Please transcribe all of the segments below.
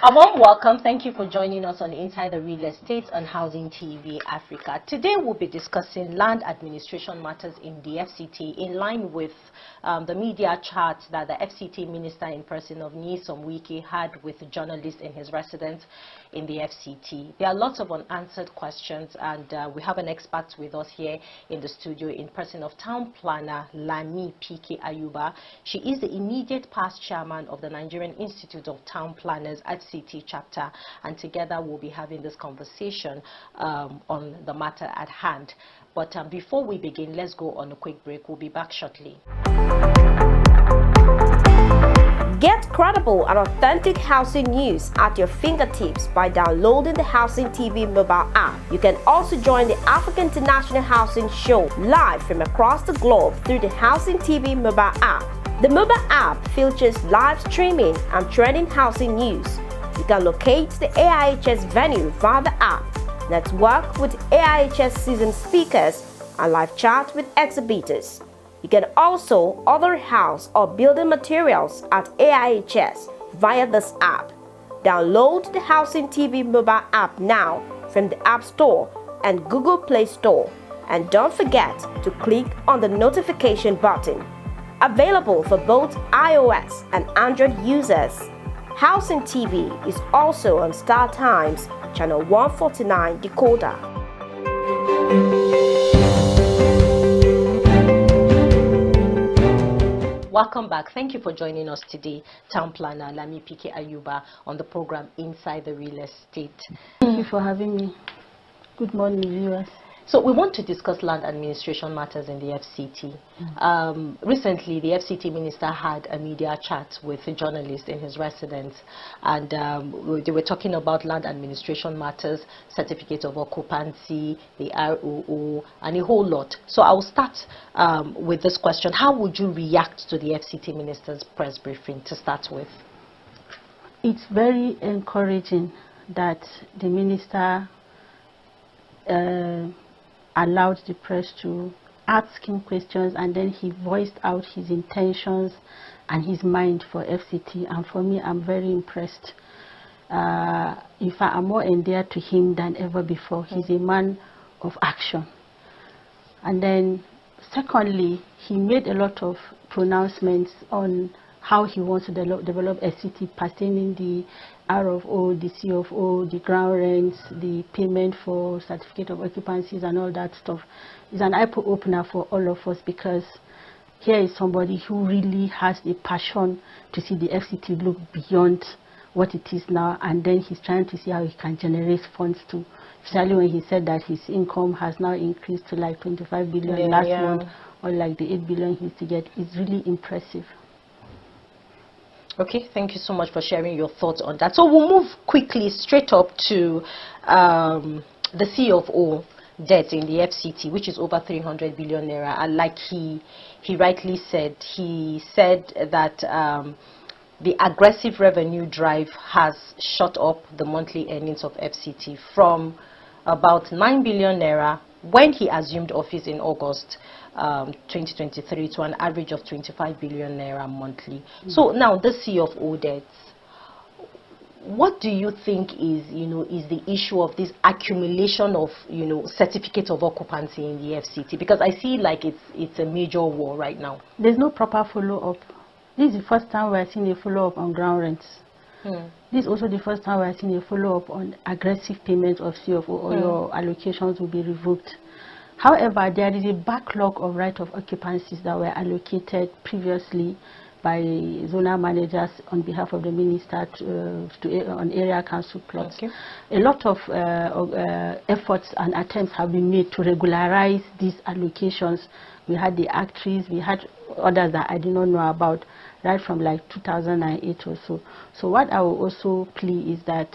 A warm welcome. Thank you for joining us on Inside the Real Estate and Housing TV Africa. Today we'll be discussing land administration matters in the FCT in line with the media chat that the FCT Minister in person of Nyesom Wike had with journalists in his residence in the FCT. There are lots of unanswered questions, and we have an expert with us here in the studio in person of Town Planner Lami PK Ayuba. She is the immediate past chairman of the Nigerian Institute of Town Planners FCT chapter, and together we'll be having this conversation on the matter at hand. But before we begin, let's go on a quick break. We'll be back shortly. Get credible and authentic housing news at your fingertips by downloading the Housing TV mobile app. You can also join the African International Housing Show live from across the globe through the Housing TV mobile app. The mobile app features live streaming and trending housing news. You can locate the AIHS venue via the app, network with AIHS seasoned speakers, and live chat with exhibitors. You can also order house or building materials at AIHS via this app. Download the Housing TV mobile app now from the App Store and Google Play Store. And don't forget to click on the notification button. Available for both iOS and Android users. Housing TV is also on Star Times, channel 149 decoder. Welcome back. Thank you for joining us today, Town Planner Lami PK Ayuba, on the program Inside the Real Estate. Thank you for having me. Good morning, viewers. So we want to discuss land administration matters in the FCT. Recently, the FCT minister had a media chat with a journalist in his residence, and they were talking about land administration matters, certificate of occupancy, the ROO, and a whole lot. So I will start with this question. How would you react to the FCT minister's press briefing to start with? It's very encouraging that the minister allowed the press to ask him questions, and then he voiced out his intentions and his mind for FCT. And for me, I'm very impressed. In fact, I'm more endeared to him than ever before. He's a man of action. And then secondly, he made a lot of pronouncements on how he wants to develop FCT pertaining the RFO, the CFO, the ground rents, the payment for certificate of occupancies and all that stuff. It's an eye-opener for all of us, because here is somebody who really has the passion to see the FCT look beyond what it is now, and then he's trying to see how he can generate funds too. Especially when he said that his income has now increased to like 25 billion last month, or like the 8 billion he used to get. It's really impressive. Okay, thank you so much for sharing your thoughts on that. So we'll move quickly straight up to the CFO debt in the FCT, which is over 300 billion naira. And like he rightly said, he said that the aggressive revenue drive has shot up the monthly earnings of FCT from about 9 billion naira when he assumed office in August 2023 to an average of 25 billion naira monthly. So now the CFO debts, what do you think is the issue of this accumulation of certificates of occupancy in the FCT? Because I see like it's a major war right now. There's no proper follow-up. This is the first time we're seeing a follow-up on ground rents. This is also the first time we're seeing a follow-up on aggressive payments of CFO, or your allocations will be revoked. However, there is a backlog of right of occupancies that were allocated previously by zonal managers on behalf of the minister on area council plots. Okay. A lot of efforts and attempts have been made to regularize these allocations. We had the actries, we had others that I did not know about, right from like 2008 or so. So what I will also plea is that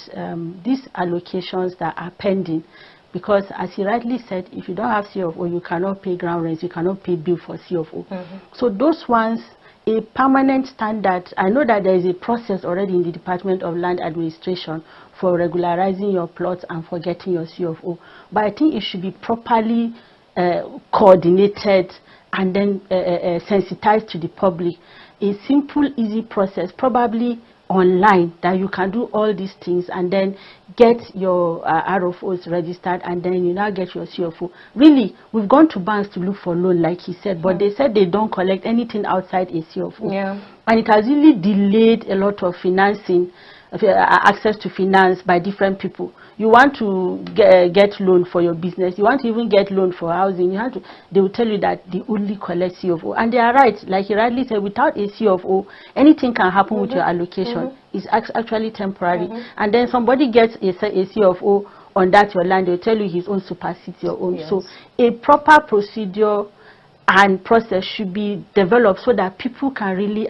these allocations that are pending, because as he rightly said, if you don't have CFO, you cannot pay ground rents, you cannot pay bill for CFO. So those ones, a permanent standard, I know that there is a process already in the Department of Land Administration for regularizing your plots and for getting your CFO, but I think it should be properly coordinated and then sensitized to the public. A simple, easy process, probably online that you can do all these things and then get your RFOs registered, and then you now get your CFO. Really, we've gone to banks to look for loan, like he said, but they said they don't collect anything outside a CFO. Yeah. And it has really delayed a lot of financing, access to finance by different people. You want to get loan for your business, you want to even get loan for housing, you have to, they will tell you that they only collect CFO. And they are right, like he rightly said, without a CFO, anything can happen with your allocation. It's actually temporary. And then somebody gets a CFO on that your land, they'll tell you his own supersedes your own. So a proper procedure and process should be developed so that people can really,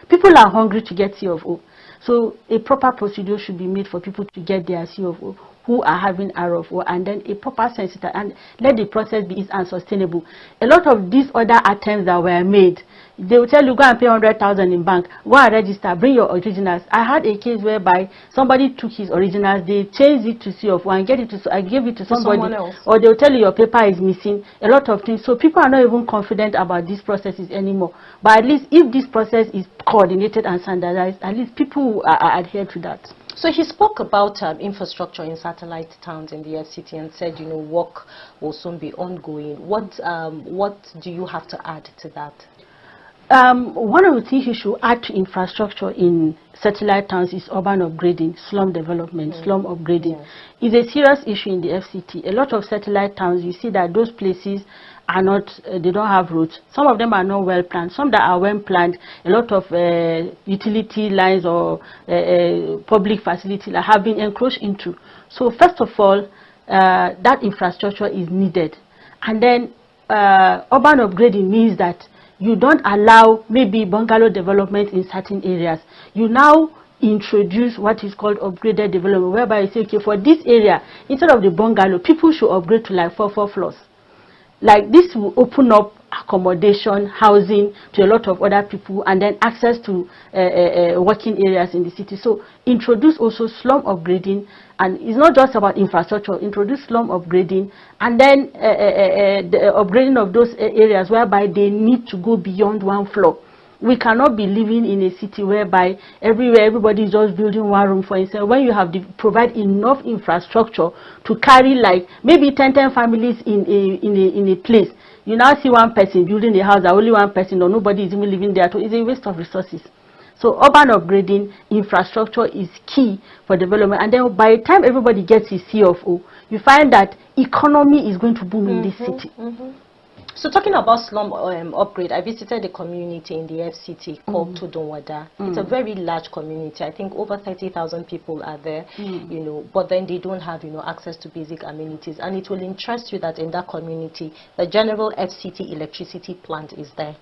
people are hungry to get CFO. So a proper procedure should be made for people to get their CFO who are having RFO, and then a proper sensitive, and let the process be easy and sustainable. A lot of these other attempts that were made, they will tell you, go and pay 100,000 in bank, go and register, bring your originals. I had a case whereby somebody took his originals, they changed it to CFO and I gave it to somebody else, or they'll tell you your paper is missing, a lot of things. So people are not even confident about these processes anymore. But at least if this process is coordinated and standardized, at least people adhere to that. So he spoke about infrastructure in satellite towns in the FCT and said, you know, work will soon be ongoing. What do you have to add to that? One of the things you should add to infrastructure in satellite towns is urban upgrading, slum development, slum upgrading. It's a serious issue in the FCT. A lot of satellite towns, you see that those places are not, they don't have roads. Some of them are not well planned. Some that are well planned, a lot of utility lines or public facilities have been encroached into. So first of all, that infrastructure is needed. And then urban upgrading means that you don't allow maybe bungalow development in certain areas. You now introduce what is called upgraded development, whereby you say, okay, for this area, instead of the bungalow, people should upgrade to like 4 floors. Like this will open up accommodation, housing to a lot of other people, and then access to working areas in the city. So introduce also slum upgrading, and it's not just about infrastructure. Introduce slum upgrading, and then the upgrading of those areas whereby they need to go beyond 1 floor. We cannot be living in a city whereby everywhere everybody is just building one room for itself, when you have to provide enough infrastructure to carry like maybe 10 families in a place. You now see one person building a house that only one person or nobody is even living there. So it's a waste of resources. So urban upgrading, infrastructure is key for development. And then by the time everybody gets his CFO, you find that economy is going to boom in this city. So talking about slum upgrade, I visited a community in the FCT called Todonwada. It's a very large community. I think over 30,000 people are there, you know, but then they don't have, you know, access to basic amenities. And it will interest you that in that community, the general FCT electricity plant is there.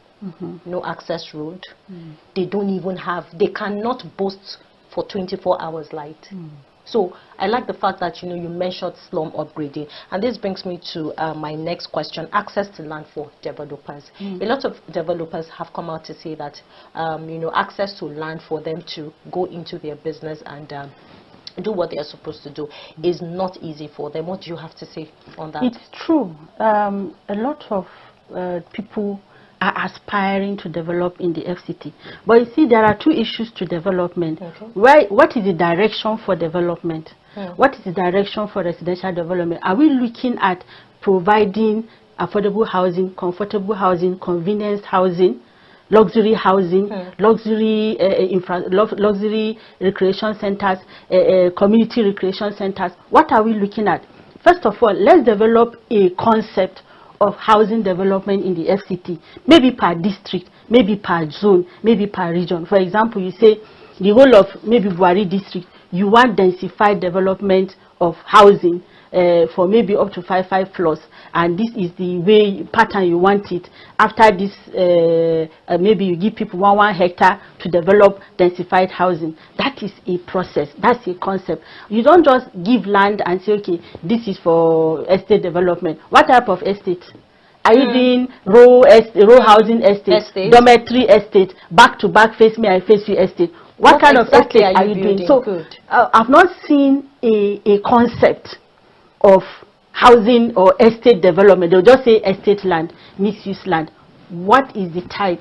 No access road. They don't even have, they cannot boast for 24 hours light. So I like the fact that, you know, you mentioned slum upgrading, and this brings me to my next question: access to land for developers. A lot of developers have come out to say that you know, access to land for them to go into their business and do what they are supposed to do is not easy for them. What do you have to say on that? It's true. A lot of people are aspiring to develop in the FCT. But you see, there are two issues to development. What is the direction for development? What is the direction for residential development? Are we looking at providing affordable housing, comfortable housing, convenience housing, luxury housing, luxury recreation centers, community recreation centers? What are we looking at? First of all, let's develop a concept of housing development in the FCT, maybe per district, maybe per zone, maybe per region. For example, you say the whole of maybe Buhari district, you want densified development of housing for maybe up to 5 floors, and this is the way pattern you want it. After this, maybe you give people 1 hectare to develop densified housing. That is a process. That's a concept. You don't just give land and say, okay, this is for estate development. What type of estate? Are you doing row housing estate, dormitory estate, back-to-back, face me, I face you estate? What kind of estate are you doing? So I've not seen a concept of housing or estate development. They'll just say estate land, mixed-use land. What is the type?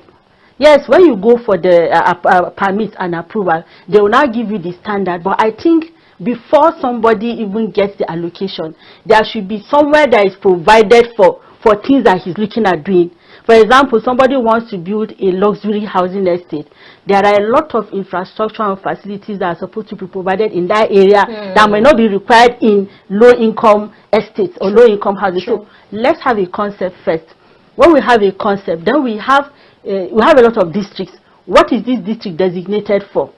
Yes, when you go for the permit and approval, they will now give you the standard. But I think before somebody even gets the allocation, there should be somewhere that is provided for things that he's looking at doing. For example, somebody wants to build a luxury housing estate. There are a lot of infrastructure and facilities that are supposed to be provided in that area that may not be required in low-income estates or low-income houses. So let's have a concept first. When we have a concept, then we have a lot of districts. What is this district designated for?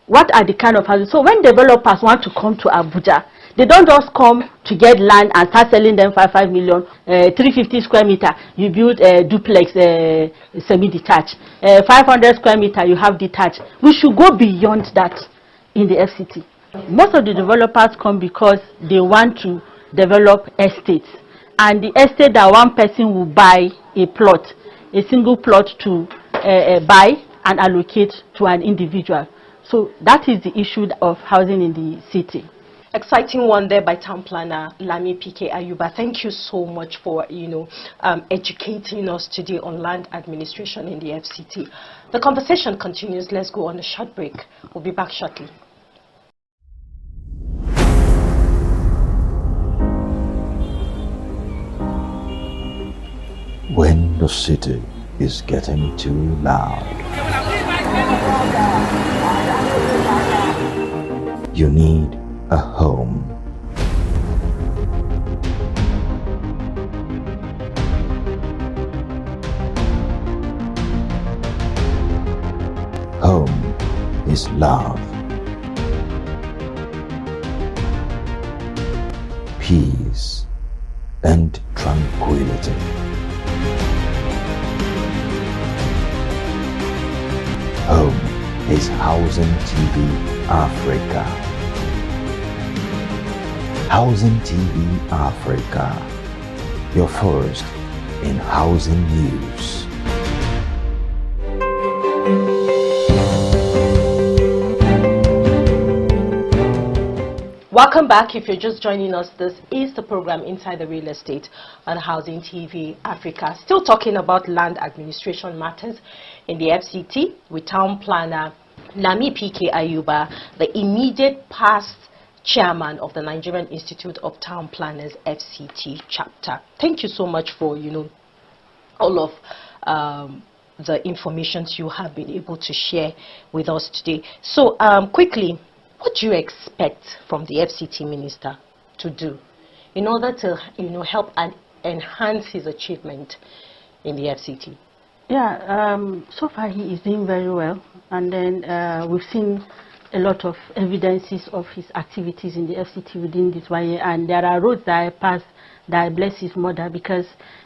What are the kind of houses? So when developers want to come to Abuja, they don't just come to get land and start selling them 5 million, 350 square meter, you build a duplex, semi-detached, 500 square meter, you have detached. We should go beyond that in the FCT. Most of the developers come because they want to develop estates. And the estate that one person will buy a plot, a single plot to buy and allocate to an individual. So that is the issue of housing in the city. Exciting one there by Town Planner Lami PK Ayuba. Thank you so much for educating us today on land administration in the FCT. The conversation continues. Let's go on a short break. We'll be back shortly. When the city is getting too loud, you need a home. Home is love, peace, and tranquility. Home is Housing TV Africa. Housing TV Africa, your first in housing news. Welcome back. If you're just joining us, this is the program Inside the Real Estate on Housing TV Africa. Still talking about land administration matters in the FCT with Town Planner Lami PK Ayuba, the immediate past chairman of the Nigerian Institute of Town Planners FCT chapter. Thank you so much for all of the information you have been able to share with us today. So quickly, what do you expect from the FCT minister to do in order to help and enhance his achievement in the FCT? Yeah, so far he is doing very well, and then we've seen a lot of evidences of his activities in the FCT within this 1 year, and there are roads that I passed that I bless his mother, because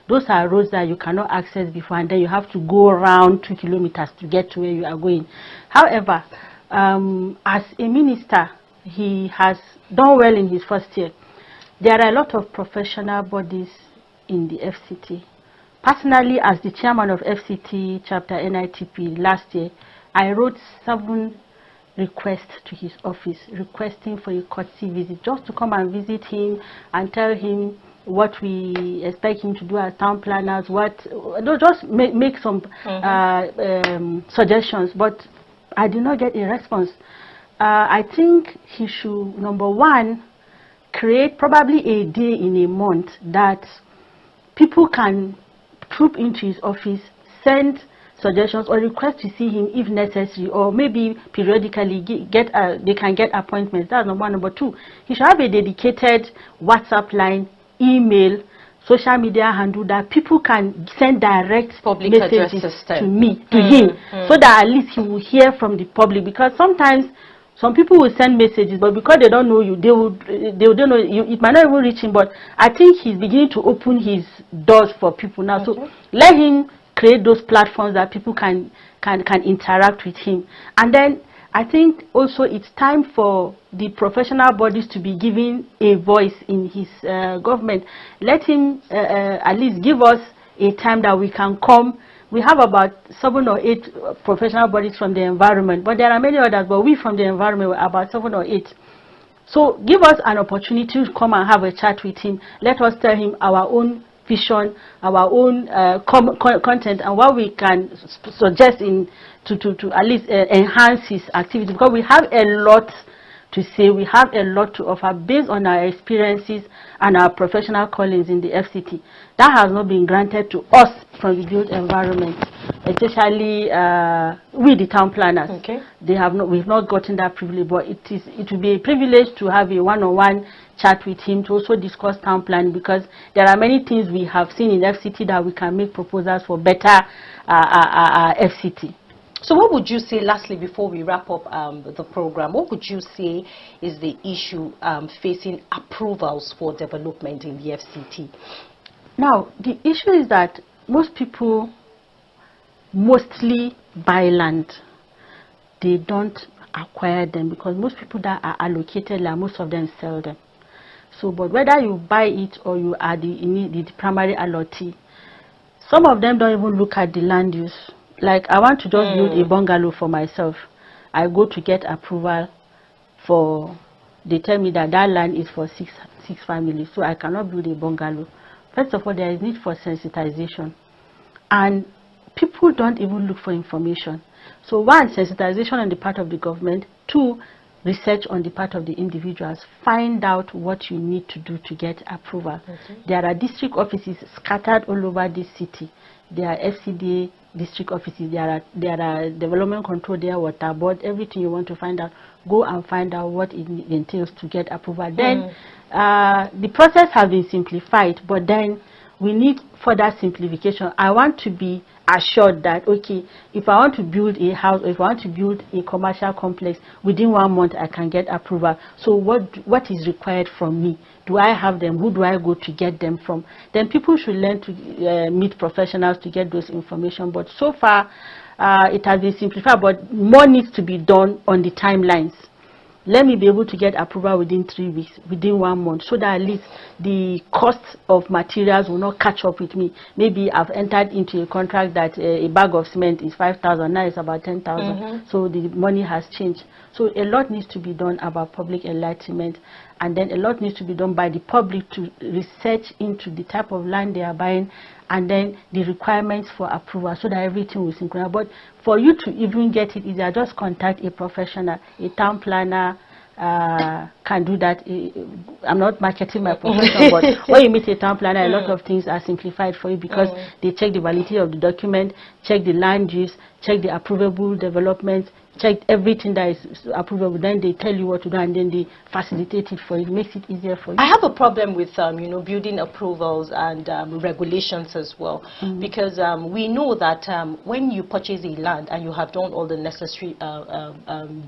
those are roads that you cannot access before, and then you have to go around 2 kilometers to get to where you are going. However, as a minister, he has done well in his first year. There are a lot of professional bodies in the FCT. Personally, as the chairman of FCT chapter FNITP last year, I wrote 7 requests to his office requesting for a courtesy visit, just to come and visit him and tell him what we expect him to do as town planners, just make some suggestions, but I did not get a response. I think he should, number one, create probably a day in a month that people can troop into his office, send suggestions or request to see him if necessary, or maybe periodically they can get appointments. That's number one. Number two, he should have a dedicated WhatsApp line, email, social media handle that people can send direct public messages to him, so that at least he will hear from the public. Because sometimes some people will send messages, but because they don't know you, they don't know you, it might not even reach him. But I think he's beginning to open his doors for people now. So let him create those platforms that people can interact with him. And then I think also it's time for the professional bodies to be given a voice in his government. Let him at least give us a time that we can come. We have about 7 or 8 professional bodies from the environment, but there are many others, but we from the environment are about 7 or 8. So give us an opportunity to come and have a chat with him. Let us tell him our own vision, our own content, and what we can suggest in to at least enhance his activity, because we have a lot to say, we have a lot to offer based on our experiences and our professional callings in the FCT. That has not been granted to us from the built environment, especially we the town planners. Okay. We've not gotten that privilege, but it will be a privilege to have a one-on-one chat with him to also discuss town planning, because there are many things we have seen in FCT that we can make proposals for better FCT. So what would you say, lastly, before we wrap up the program, what would you say is the issue facing approvals for development in the FCT? Now, the issue is that most people mostly buy land. They don't acquire them, because most people that are allocated land, most of them sell them. So, but whether you buy it or you are the primary allottee, some of them don't even look at the land use. Like, I want to just build a bungalow for myself. I go to get approval for, they tell me that that land is for six families, so I cannot build a bungalow. First of all, there is need for sensitization. And people don't even look for information. So one, sensitization on the part of the government. Two, research on the part of the individuals. Find out what you need to do to get approval. Okay. There are district offices scattered all over this city. There are FCDA district offices, there are development control, there, water board, everything you want to find out, go and find out what it entails to get approval. Then the process has been simplified, but then we need further simplification. I want to be assured that, okay, if I want to build a house, or if I want to build a commercial complex, within 1 month I can get approval. So what is required from me? Do I have them? Who do I go to get them from? Then people should learn to meet professionals to get those information. But so far, it has been simplified, but more needs to be done on the timelines. Let me be able to get approval within 3 weeks, within 1 month, so that at least the cost of materials will not catch up with me. Maybe I've entered into a contract that a bag of cement is 5,000, now it's about 10,000. So the money has changed. So a lot needs to be done about public enlightenment, and then a lot needs to be done by the public to research into the type of land they are buying, and then the requirements for approval, so that everything will synchronize. But for you to even get it easier, just contact a professional, a town planner. Can do that. I'm not marketing my profession, but when you meet a town planner, a lot of things are simplified for you, because they check the validity of the document, check the land use, check the approvable development, check everything that is approvable. Then they tell you what to do, and then they facilitate it for you. It makes it easier for you. I have a problem with building approvals and regulations as well, because we know that when you purchase a land and you have done all the necessary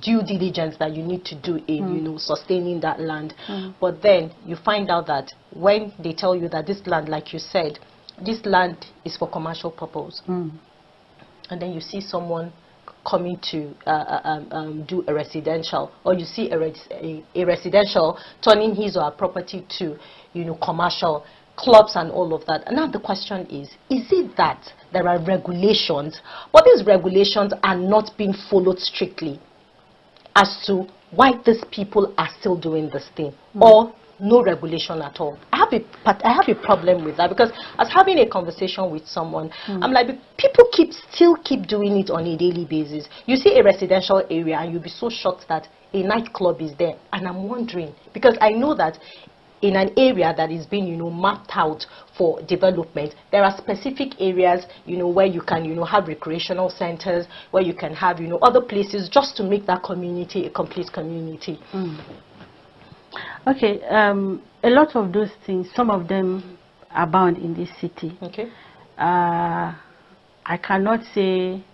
due diligence that you need to do in sustaining that land, but then you find out that when they tell you that this land, like you said, this land is for commercial purpose, and then you see someone coming to do a residential, or you see a residential turning his or her property to commercial clubs and all of that. And now the question is it that there are regulations, but these regulations are not being followed strictly as to why these people are still doing this thing, or no regulation at all? I have a problem with that, because I was having a conversation with someone. I'm like, people still keep doing it on a daily basis. You see a residential area and you'll be so shocked that a nightclub is there, and I'm wondering, because I know that in an area that is being mapped out for development, there are specific areas where you can have recreational centers, where you can have other places, just to make that community a complete community. Okay, a lot of those things, some of them abound in this city. Okay. I cannot say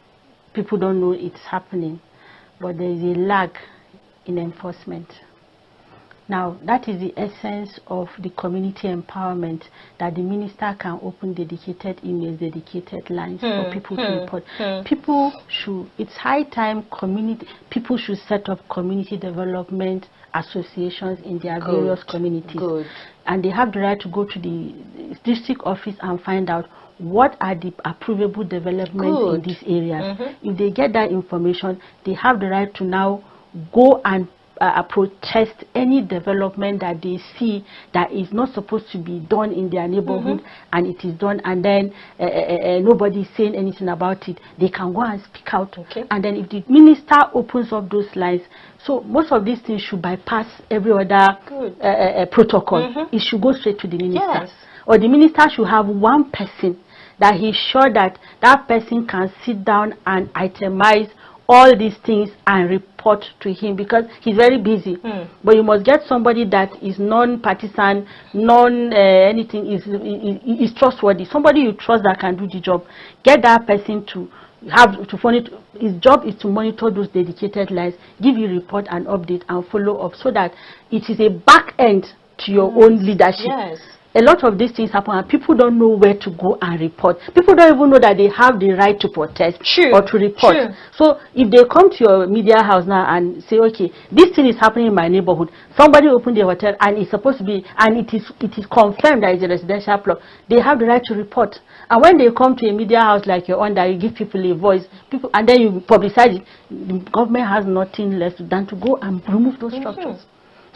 people don't know it's happening, but there is a lag in enforcement. Now, that is the essence of the community empowerment, that the minister can open dedicated emails, dedicated lines for people to report. People should, it's high time people should set up community development associations in their various communities. And they have the right to go to the district office and find out what are the approvable developments in these areas. If they get that information, they have the right to now go and protest any development that they see that is not supposed to be done in their neighborhood, and it is done, and then nobody is saying anything about it, they can go and speak out. And then if the minister opens up those lines, so most of these things should bypass every other protocol. It should go straight to the minister. Or the minister should have one person that he's sure that that person can sit down and itemize all these things and report to him, because he's very busy. But you must get somebody that is non-partisan, anything, is trustworthy, somebody you trust that can do the job. Get that person to his job is to monitor those dedicated lines, give you report and update and follow up, so that it is a back end to your own leadership. A lot of these things happen and people don't know where to go and report. People don't even know that they have the right to protest or to report. So if they come to your media house now and say, okay, this thing is happening in my neighborhood, somebody opened the hotel and it's supposed to be, and it is confirmed that it's a residential block, they have the right to report. And when they come to a media house like your own, that you give people a voice, and then you publicize it, the government has nothing less than to go and remove those structures.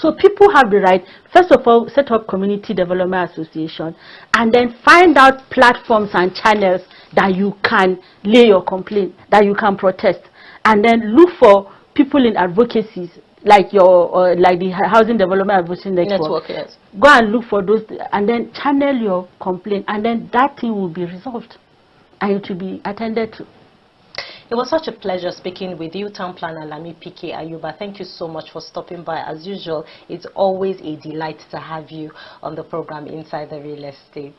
So people have the right, first of all, set up community development association, and then find out platforms and channels that you can lay your complaint, that you can protest, and then look for people in advocacies like your like the Housing Development Advocacy Network. Go and look for those, and then channel your complaint, and then that thing will be resolved, and it will be attended to. It was such a pleasure speaking with you, Town Planner Lami PK Ayuba. Thank you so much for stopping by. As usual, it's always a delight to have you on the program Inside the Real Estate.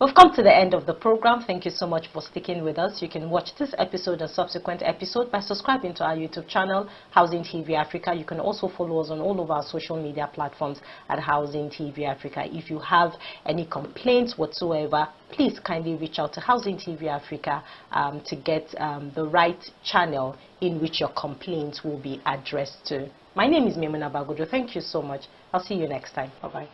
We've come to the end of the program. Thank you so much for sticking with us. You can watch this episode and subsequent episode by subscribing to our YouTube channel, Housing TV Africa. You can also follow us on all of our social media platforms at Housing TV Africa. If you have any complaints whatsoever, please kindly reach out to Housing TV Africa to get the right channel in which your complaints will be addressed to. My name is Memuna Bagodo. Thank you so much. I'll see you next time. Bye-bye.